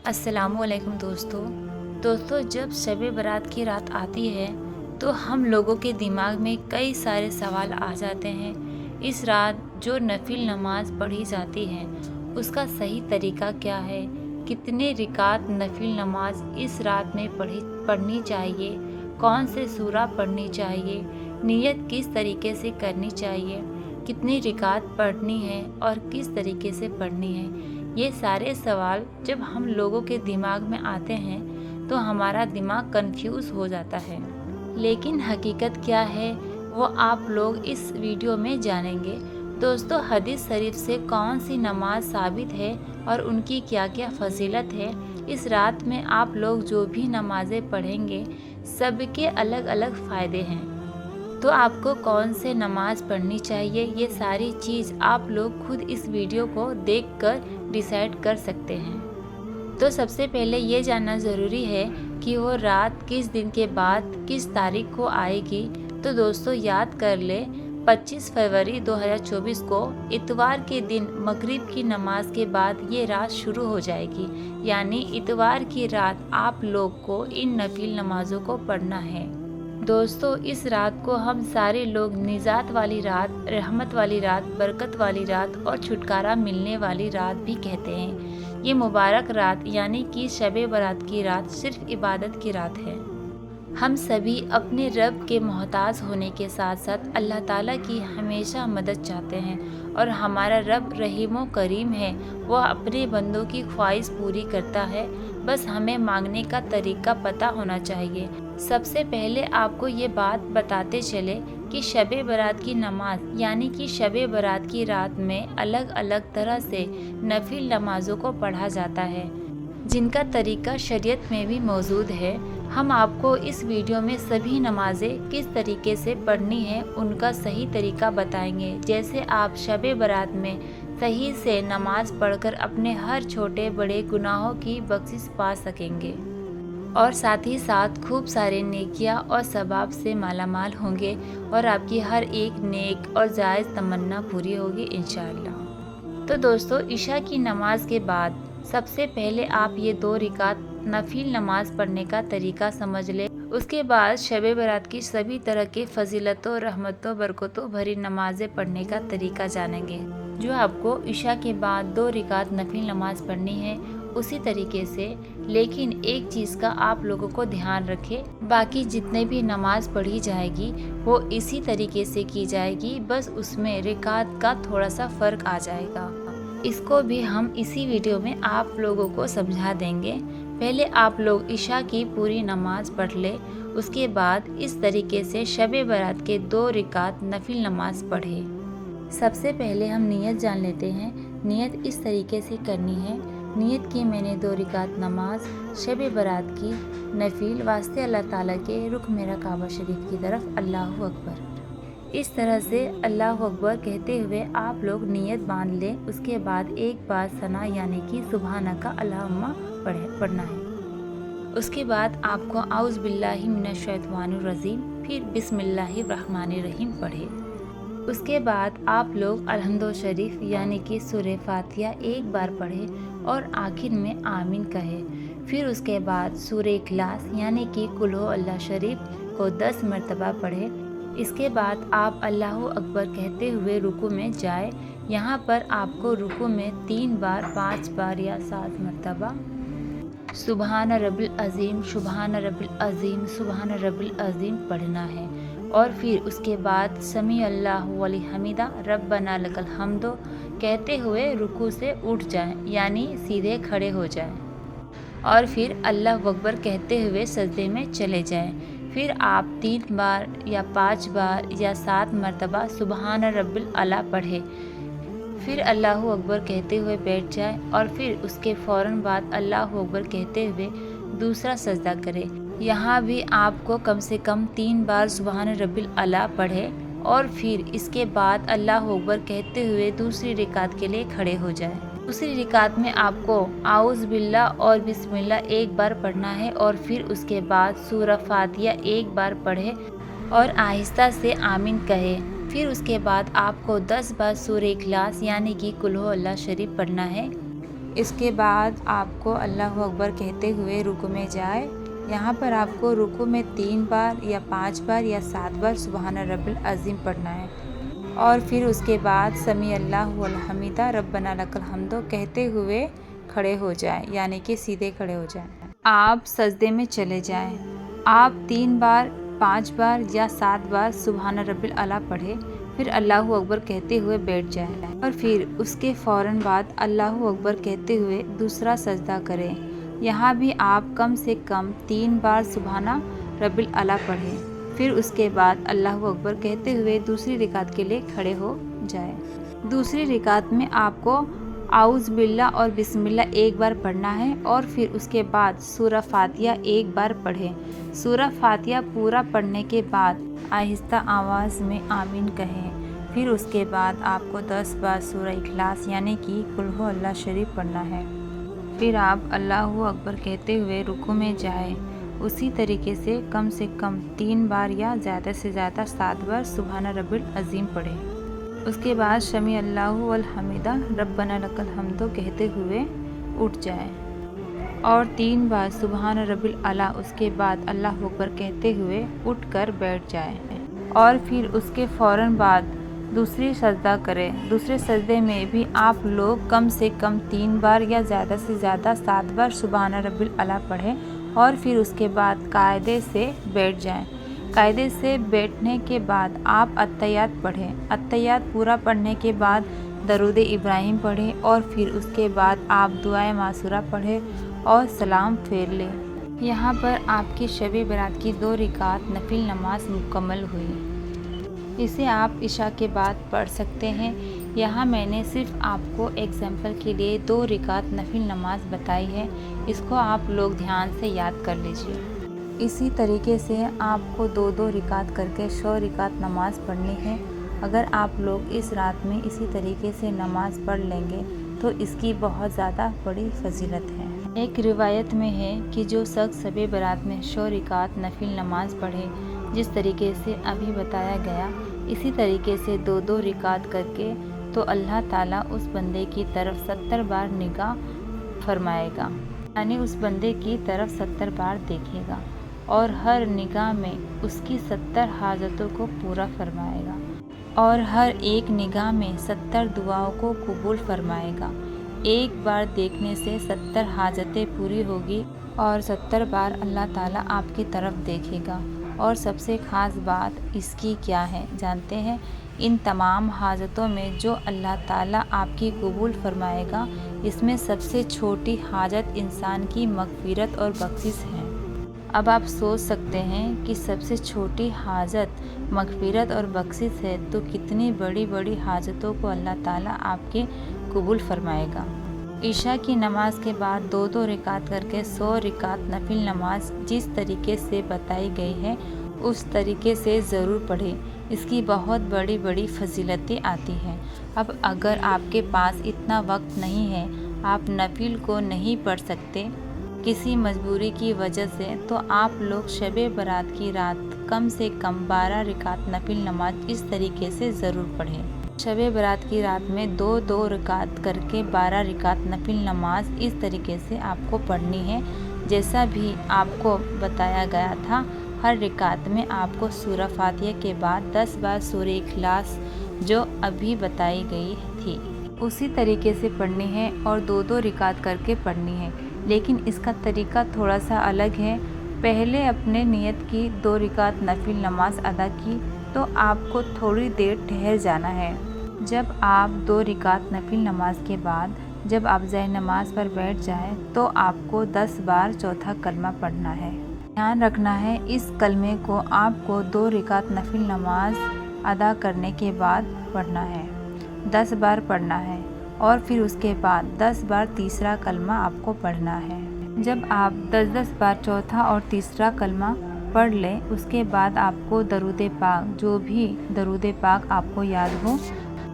अस्सलाम वालेकुम दोस्तों जब शब बारात की रात आती है तो हम लोगों के दिमाग में कई सारे सवाल आ जाते हैं। इस रात जो नफिल नमाज पढ़ी जाती है उसका सही तरीका क्या है, कितने रिकात नफिल नमाज इस रात में पढ़नी चाहिए, कौन से सूरा पढ़नी चाहिए, नियत किस तरीके से करनी चाहिए, कितनी रिकात पढ़नी है और किस तरीके से पढ़नी है। ये सारे सवाल जब हम लोगों के दिमाग में आते हैं तो हमारा दिमाग कंफ्यूज हो जाता है, लेकिन हकीकत क्या है वो आप लोग इस वीडियो में जानेंगे। दोस्तों, हदीस शरीफ से कौन सी नमाज साबित है और उनकी क्या क्या फजीलत है। इस रात में आप लोग जो भी नमाज़ें पढ़ेंगे सबके अलग अलग फ़ायदे हैं, तो आपको कौन से नमाज पढ़नी चाहिए ये सारी चीज़ आप लोग खुद इस वीडियो को देखकर डिसाइड कर सकते हैं। तो सबसे पहले ये जानना ज़रूरी है कि वो रात किस दिन के बाद किस तारीख को आएगी। तो दोस्तों याद कर ले, 25 फरवरी 2024 को इतवार के दिन मगरिब की नमाज के बाद ये रात शुरू हो जाएगी, यानी इतवार की रात आप लोग को इन नफिल नमाज़ों को पढ़ना है। दोस्तों, इस रात को हम सारे लोग निजात वाली रात, रहमत वाली रात, बरकत वाली रात और छुटकारा मिलने वाली रात भी कहते हैं। ये मुबारक रात यानी कि शब बारात की रात सिर्फ इबादत की रात है। हम सभी अपने रब के मोहताज होने के साथ साथ अल्लाह ताला की हमेशा मदद चाहते हैं और हमारा रब रहीम करीम है, वह अपने बंदों की ख्वाहिश पूरी करता है। बस हमें मांगने का तरीका पता होना चाहिए। सबसे पहले आपको ये बात बताते चले कि शब बारात की नमाज यानी कि शब बारात की रात में अलग अलग तरह से नफिल नमाज़ों को पढ़ा जाता है, जिनका तरीका शरीयत में भी मौजूद है। हम आपको इस वीडियो में सभी नमाज़ें किस तरीके से पढ़नी है उनका सही तरीका बताएंगे, जैसे आप शब बारात में सही से नमाज पढ़कर अपने हर छोटे बड़े गुनाहों की बख्शिश पा सकेंगे और साथ ही साथ खूब सारे नेकियां और सवाब से मालामाल होंगे और आपकी हर एक नेक और जायज़ तमन्ना पूरी होगी इंशाअल्लाह। तो दोस्तों, इशा की नमाज के बाद सबसे पहले आप ये 2 रिकात नफिल नमाज पढ़ने का तरीका समझ ले। उसके बाद शब बारात की सभी तरह के फजीलतों, रहमतों, बरकतों भरी नमाजें पढ़ने का तरीका जानेंगे, जो आपको इशा के बाद 2 रिकात नफिल नमाज पढ़नी है उसी तरीके से। लेकिन एक चीज़ का आप लोगों को ध्यान रखें, बाकी जितने भी नमाज पढ़ी जाएगी वो इसी तरीके से की जाएगी, बस उसमें रिकात का थोड़ा सा फ़र्क आ जाएगा। इसको भी हम इसी वीडियो में आप लोगों को समझा देंगे। पहले आप लोग इशा की पूरी नमाज पढ़ ले, उसके बाद इस तरीके से शब बारात के 2 रिकात नफिल नमाज पढ़े। सबसे पहले हम नियत जान लेते हैं। नियत इस तरीके से करनी है। नियत की मैंने 2 रिकात नमाज शब बारात की नफिल वास्ते अल्लाह ताला के, रुख मेरा काबा शरीफ की तरफ, अल्लाहु अकबर। इस तरह से अल्लाहु अकबर कहते हुए आप लोग नियत बांध लें। उसके बाद एक बार सना यानी कि सुबहाना का अल्लाहुम्मा पढ़ना है। उसके बाद आपको आउज़ बिल्लाहि मिनश शैतानिर रजीम, फिर बिस्मिल्लाहिर रहमानिर रहीम पढ़े। उसके बाद आप लोग अलहम्दो शरीफ यानी कि सूरह फातिहा एक बार पढ़े और आखिर में आमीन कहे। फिर उसके बाद सूरह इखलास यानी कि कुल हु अल्लाह शरीफ को 10 मरतबा पढ़े। इसके बाद आप अल्लाहु अकबर कहते हुए रुकू में जाए। यहाँ पर आपको रुकू में 3 बार, 5 बार या 7 मरतबा सुबहान रब्बिल अज़ीम, सुबहान रब्बिल अज़ीम, सुबहान रब्बिल अज़ीम पढ़ना है। और फिर उसके बाद समी अल्लाहु व हमीदा रब्बना लकल हम्दो कहते हुए रुकू से उठ जाएं, यानी सीधे खड़े हो जाएं और फिर अल्लाहु अकबर कहते हुए सजदे में चले जाएं। फिर आप 3 बार या 5 बार या 7 मरतबा सुबहान रब्बिल आला पढ़े। फिर अल्लाहु अकबर कहते हुए बैठ जाए और फिर उसके फ़ौरन बाद अल्लाहु अकबर कहते हुए दूसरा सजदा करे। यहाँ भी आपको कम से कम 3 बार सुबहान रब्बिल आला पढ़े और फिर इसके बाद अल्लाहु अकबर कहते हुए दूसरी रिकात के लिए खड़े हो जाए। दूसरी रिकात में आपको आउज़ बिल्ला और बिस्मिल्लाह एक बार पढ़ना है और फिर उसके बाद सूरह फातिहा एक बार पढ़े और आहिस्ता से आमीन कहे। फिर उसके बाद आपको 10 बार सूरह इखलास यानी कि कुल हु अल्लाह शरीफ पढ़ना है اس کے بعد آپ کو اللہ اکبر کہتے ہوئے رکوع میں جائے۔ یہاں پر آپ کو رکوع میں 3 بار یا 5 بار یا 7 بار سبحان رب العظیم پڑھنا ہے، اور پھر اس کے بعد سمیع اللہ والحمدہ ربنا لک الحمد کہتے ہوئے کھڑے ہو جائیں، یعنی کہ سیدھے کھڑے ہو جائیں۔ آپ سجدے میں چلے جائیں۔ آپ 3 بار، 5 بار یا 7 بار سبحان رب الاعلیٰ پڑھیں، پھر اللہ اکبر کہتے ہوئے بیٹھ جائیں، اور پھر اس کے فوراً بعد اللہ اکبر کہتے ہوئے دوسرا سجدہ کریں۔ یہاں بھی آپ کم سے کم 3 بار سبحان رب الاعلیٰ پڑھیں، پھر اس کے بعد اللہ اکبر کہتے ہوئے دوسری رکعت کے لیے کھڑے ہو جائیں۔ دوسری رکعت میں آپ کو اعوذ باللہ اور بسم اللہ 1 بار پڑھنا ہے، اور پھر اس کے بعد سورہ فاتحہ 1 بار پڑھیں۔ سورہ فاتحہ پورا پڑھنے کے بعد آہستہ آواز میں آمین کہیں، پھر اس کے بعد آپ کو 10 بار سورہ اخلاص یعنی کہ قل ہو اللہ شریف پڑھنا ہے۔ پھر آپ اللہ اکبر کہتے ہوئے رکوع میں جائیں۔ اسی طریقے سے کم 3 بار یا زیادہ سے زیادہ 7 بار سبحان رب العظیم پڑھیں۔ اس کے بعد سمیع اللہ والحمدہ ربنا لک الحمد کہتے ہوئے اٹھ جائیں، اور 3 بار سبحان رب الاعلیٰ، اس کے بعد اللہ اکبر کہتے ہوئے اٹھ کر بیٹھ جائیں، اور پھر اس کے فوراً بعد دوسری سجدہ کریں۔ دوسرے سجدے میں بھی آپ لوگ کم سے کم 3 بار یا زیادہ سے زیادہ 7 بار سبحان رب الاعلیٰ پڑھیں، اور پھر اس کے بعد قاعدے سے بیٹھ جائیں۔ قاعدے سے بیٹھنے کے بعد آپ التحیات پڑھیں۔ التحیات پورا پڑھنے کے بعد درود ابراہیم پڑھیں، اور پھر اس کے بعد آپ دعائے معصورہ پڑھیں اور سلام پھیر لیں۔ یہاں پر آپ کی شب برات کی 2 رکعت نفل نماز مکمل ہوئی۔ اسے آپ عشاء کے بعد پڑھ سکتے ہیں۔ یہاں میں نے صرف آپ کو ایگزامپل کے لیے 2 رکعت نفل نماز بتائی ہے، اس کو آپ لوگ دھیان سے یاد کر لیجئے۔ اسی طریقے سے آپ کو 2 رکعت کر کے 100 رکعت نماز پڑھنی ہے۔ اگر آپ لوگ اس رات میں اسی طریقے سے نماز پڑھ لیں گے تو اس کی بہت زیادہ بڑی فضیلت ہے۔ ایک روایت میں ہے کہ جو شخص شب برات میں 100 رکعت نفل نماز پڑھے، جس طریقے سے ابھی بتایا گیا، اسی طریقے سے 2 رکعت کر کے، تو اللہ تعالیٰ اس بندے کی طرف 70 بار نگاہ فرمائے گا، یعنی اس بندے کی طرف 70 بار دیکھے گا، اور ہر نگاہ میں اس کی 70 حاجتوں کو پورا فرمائے گا، اور ہر ایک نگاہ میں 70 دعاؤں کو قبول فرمائے گا۔ ایک بار دیکھنے سے 70 حاجتیں پوری ہوگی، اور 70 بار اللہ تعالیٰ آپ کی طرف دیکھے گا۔ اور سب سے خاص بات اس کی کیا ہے جانتے ہیں؟ ان تمام حاجتوں میں جو اللہ تعالیٰ آپ کی قبول فرمائے گا، اس میں سب سے چھوٹی حاجت انسان کی مغفرت اور بخشش ہے۔ اب آپ سوچ سکتے ہیں کہ سب سے چھوٹی حاجت مغفرت اور بخشش ہے، تو کتنی بڑی بڑی حاجتوں کو اللہ تعالیٰ آپ کے قبول فرمائے گا۔ عشاء کی نماز کے بعد 2 رکعت کر کے 100 رکعت نفل نماز جس طریقے سے بتائی گئی ہے اس طریقے سے ضرور پڑھیں، اس کی بہت بڑی بڑی فضیلتیں آتی ہیں۔ اب اگر آپ کے پاس اتنا وقت نہیں ہے، آپ نفل کو نہیں پڑھ سکتے کسی مجبوری کی وجہ سے، تو آپ لوگ شب برات کی رات کم سے کم 12 رکعت نفل نماز اس طریقے سے ضرور پڑھیں۔ شب برات کی رات میں 2 رکعت کر کے 12 رکعت نفل نماز اس طریقے سے آپ کو پڑھنی ہے، جیسا بھی آپ کو بتایا گیا تھا۔ ہر رکعت میں آپ کو سورہ فاتحہ کے بعد 10 بار سورہ اخلاص جو ابھی بتائی گئی تھی اسی طریقے سے پڑھنی ہے، اور 2 رکعت کر کے پڑھنی ہے، لیکن اس کا طریقہ تھوڑا سا الگ ہے۔ پہلے اپنے نیت کی 2 رکعت نفل نماز ادا کی تو آپ کو تھوڑی دیر ٹھہر جانا ہے۔ جب آپ 2 رکعت نفل نماز کے بعد جب آپ ذہن نماز پر بیٹھ جائیں تو آپ کو 10 بار چوتھا کلمہ پڑھنا ہے۔ دھیان رکھنا ہے اس کلمے کو آپ کو 2 رکعت نفل نماز ادا کرنے کے بعد پڑھنا ہے، 10 بار پڑھنا ہے، اور پھر اس کے بعد 10 بار تیسرا کلمہ آپ کو پڑھنا ہے۔ جب آپ 10 بار چوتھا اور تیسرا کلمہ پڑھ لیں، اس کے بعد آپ کو درود پاک، جو بھی درود پاک آپ کو یاد ہو،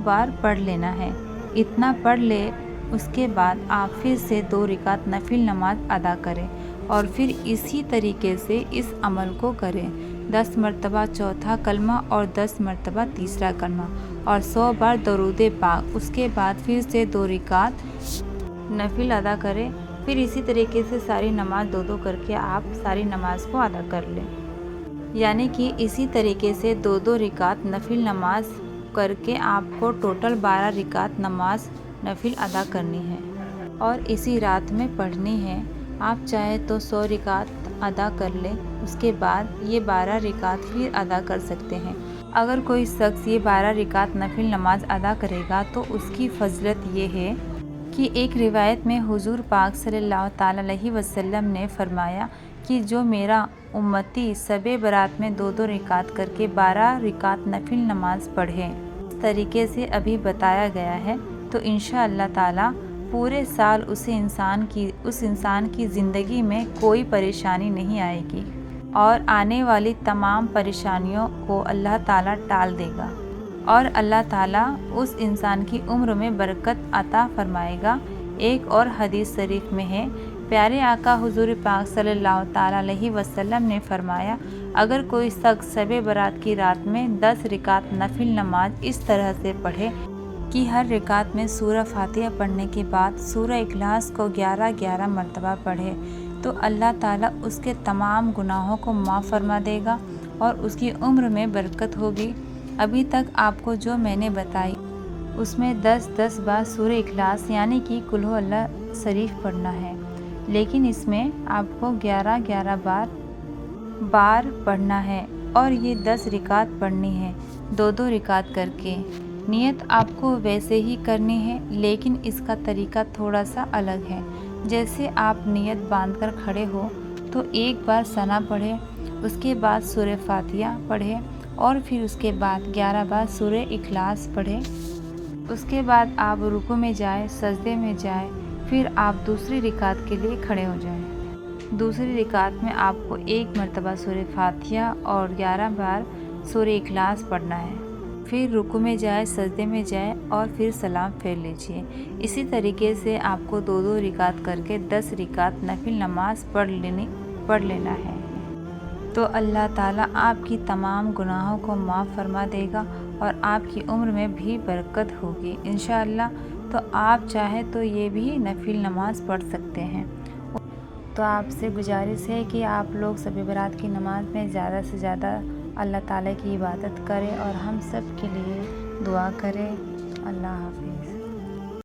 بار پڑھ لینا ہے۔ اتنا پڑھ لے، اس کے بعد آپ پھر سے 2 رکعت نفل نماز ادا کریں، اور پھر اسی طریقے سے اس عمل کو کریں، 10 مرتبہ چوتھا کلمہ اور 10 مرتبہ تیسرا کلمہ، اور 100 بار درود پاک۔ اس کے بعد پھر سے 2 رکعت नफिल अदा करें। फिर इसी तरीके से सारी नमाज दो दो करके आप सारी नमाज को अदा कर लें। यानी कि इसी तरीके से दो दो रिकात नफिल नमाज करके आपको टोटल 12 रिकात नमाज नफिल अदा करनी है और इसी रात में पढ़नी है। आप चाहे तो 100 रिकात अदा कर लें, उसके बाद ये 12 रिकात फिर अदा कर सकते हैं। अगर कोई शख्स ये 12 रिकात नफिल नमाज अदा करेगा तो उसकी फजलत ये है कि एक रिवायत में हुजूर पाक सल्लल्लाहु ताला अलैहि वसल्लम ने फरमाया कि जो मेरा उम्मती सबे बरात में दो दो रिकात करके 12 रिकात नफिल नमाज पढ़े, इस तरीके से अभी बताया गया है, तो इंशाअल्लाह ताला पूरे साल उस इंसान की ज़िंदगी में कोई परेशानी नहीं आएगी और आने वाली तमाम परेशानियों को अल्लाह ताला टाल देगा और अल्लाह ताला उस इंसान की उम्र में बरकत अता फरमाएगा। एक और हदीस शरीफ में है, प्यारे आका हुजूर पाक सल्लल्लाहु ताला अलैहि वसल्लम ने फरमाया, अगर कोई शख्स शबे बरात की रात में 10 रिकात नफिल नमाज इस तरह से पढ़े कि हर रिकात में सूरह फातिहा पढ़ने के बाद सूरह इखलास को 11-11 मरतबा पढ़े, तो अल्लाह ताला उसके तमाम गुनाहों को माफ़ फरमा देगा और उसकी उम्र में बरकत होगी। अभी तक आपको जो मैंने बताई उसमें 10-10 बार सूरह इखलास यानी कि कुल हु अल्लाह शरीफ पढ़ना है, लेकिन इसमें आपको 11-11 बार पढ़ना है और ये 10 रिकात पढ़नी है, दो दो रिकात करके। नियत आपको वैसे ही करनी है, लेकिन इसका तरीका थोड़ा सा अलग है। जैसे आप नियत बांधकर खड़े हो तो एक बार सना पढ़े, उसके बाद सूरह फातिहा पढ़े और फिर उसके बाद 11 बार सूरह इखलास पढ़े। उसके बाद आप रुकू में जाए, सजदे में जाए, फिर आप दूसरी रिकात के लिए खड़े हो जाएं। दूसरी रिकात में आपको एक मरतबा सूरह फातिहा और 11 बार सूरह इखलास पढ़ना है। फिर रुकू में जाए, सजदे में जाए और फिर सलाम फेर लीजिए। इसी तरीके से आपको दो दो रिकात करके 10 रिकात नफिल नमाज पढ़ लेना है। तो अल्लाह ताला आपकी तमाम गुनाहों को माफ़ फरमा देगा और आपकी उम्र में भी बरकत होगी इंशाअल्लाह। तो आप चाहे तो ये भी नफिल नमाज पढ़ सकते हैं। तो आपसे गुजारिश है कि आप लोग शब बारात की नमाज में ज़्यादा से ज़्यादा अल्लाह ताला की इबादत करें और हम सब के लिए दुआ करें। अल्लाह।